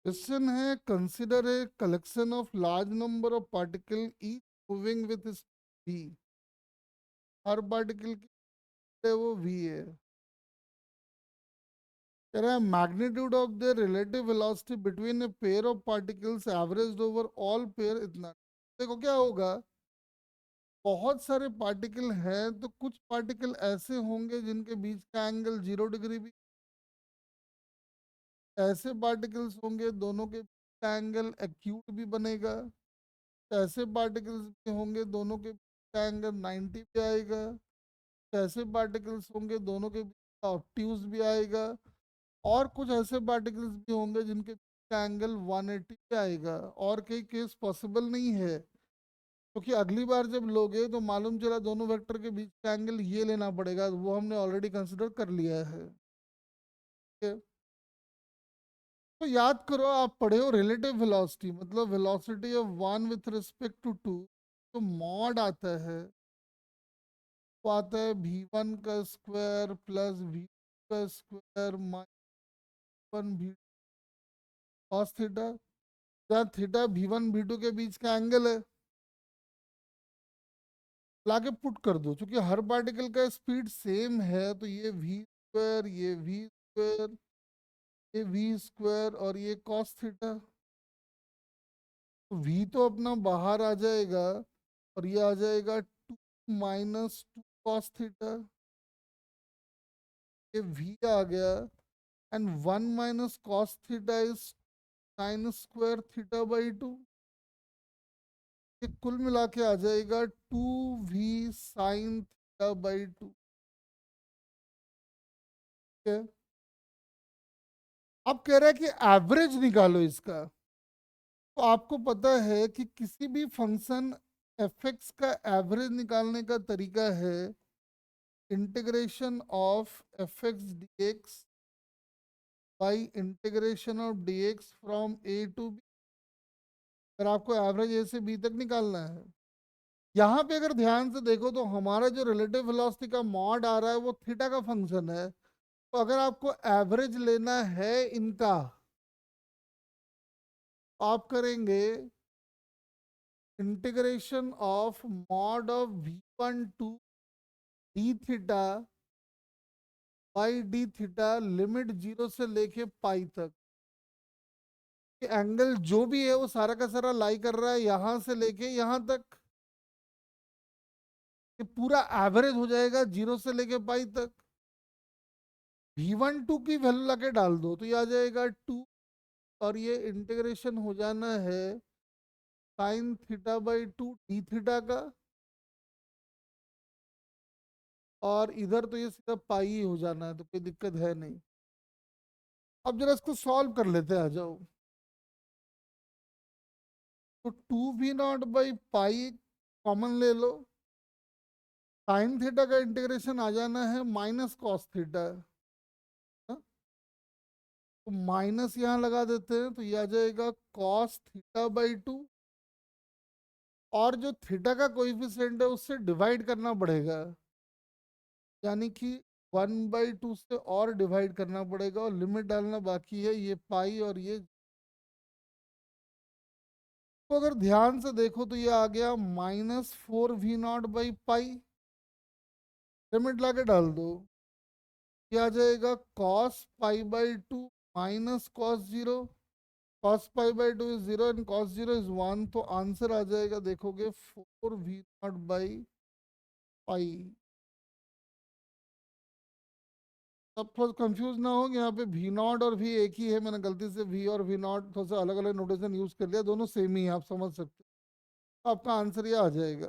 Question है, consider a collection of large number of particle each moving with v। हर particle की वो v है। कह रहा है magnitude of the relative velocity between a pair of particles averaged over all pair इतना। देखो क्या होगा, बहुत सारे पार्टिकल हैं तो कुछ पार्टिकल ऐसे होंगे जिनके बीच का एंगल 0 डिग्री भी, ऐसे पार्टिकल्स होंगे दोनों के बीच का एंगल एक्यूट भी बनेगा, ऐसे पार्टिकल्स भी होंगे दोनों के बीच का एंगल 90 भी आएगा, ऐसे पार्टिकल्स होंगे दोनों के बीच का ऑब्ट्यूज भी आएगा, और कुछ ऐसे पार्टिकल्स भी होंगे जिनके बीच का एंगल 180 भी आएगा। और कई केस पॉसिबल नहीं है, क्योंकि अगली बार जब लोगे तो मालूम चला दोनों वेक्टर के बीच का एंगल ये लेना पड़ेगा, वो हमने ऑलरेडी कंसिडर कर लिया है। ठीक है? तो याद करो, आप पढ़े हो रिलेटिव वेलोसिटी, मतलब velocity of one with respect to two. तो मॉड आता है, वो आता है v1 का स्क्वायर प्लस v का square minus v cos theta, जहाँ थीटा v1 v2 के बीच का एंगल है। लाके पुट कर दो, क्योंकि हर पार्टिकल का स्पीड सेम है, तो ये v स्क्वायर, ये v स्क्वायर, ये v स्क्वायर और ये कॉस थीटा। तो v तो अपना बाहर आ जाएगा और ये आ जाएगा 2 माइनस 2 कॉस थीटा। ये v आ गया, and 1 minus cos theta is sine square theta by 2। ये कुल मिला के आ जाएगा 2v साइन थीटा बाई 2। ठीक है? अब कह रहा है कि एवरेज निकालो इसका। तो आपको पता है कि किसी भी फंक्शन fx का एवरेज निकालने का तरीका है integration of fx dx by integration of dx from a to b। अगर आपको एवरेज ए से बी तक निकालना है, यहाँ पे अगर ध्यान से देखो तो हमारा जो रिलेटिव वेलोसिटी का मॉड आ रहा है वो थीटा का फंक्शन है। तो अगर आपको एवरेज लेना है इनका, आप करेंगे integration of mod of v1 to d theta by d theta limit 0 से लेके पाई तक। एंगल जो भी है वो सारा का सारा लाई कर रहा है यहां से लेके यहां तक। ये पूरा एवरेज हो जाएगा 0 से लेके पाई तक। v1 2 की वैल्यू लाके डाल दो तो ये आ जाएगा 2, और ये इंटीग्रेशन हो जाना है sine theta by 2 D theta का, और इधर तो ये सीधा पाई ही हो जाना है, तो कोई दिक्कत है नहीं। अब जरा इसको सॉल्व कर लेते हैं, आ जाओ। तो 2v0 बाई पाई कॉमन ले लो, साइन थीटा का इंटीग्रेशन आ जाना है माइनस कॉस थीटा। तो माइनस यहाँ लगा देते हैं तो ये आ जाएगा कॉस थीटा बाई 2, और जो थीटा का कोएफिशिएंट है उससे डिवाइड करना पड़ेगा, यानी कि 1/2 से और डिवाइड करना पड़ेगा, और लिमिट डालना बाकी है, ये पाई और ये। तो अगर ध्यान से देखो तो ये आ गया -4v0/पाई। लिमिट ला के डाल दो, ये आ जाएगा cos π/2 minus cos 0। cos π/2 is 0 and cos 0 is 1, तो आंसर आ जाएगा, देखोगे 4v0/पाई। अब थोड़ा कंफ्यूज ना हो, यहाँ पे वी नॉट और वी एक ही है, मैंने गलती से वी और वी नॉट थोड़ा सा अलग अलग नोटेशन यूज कर लिया, दोनों सेम ही है, आप समझ सकते हो। आपका आंसर ये आ जाएगा।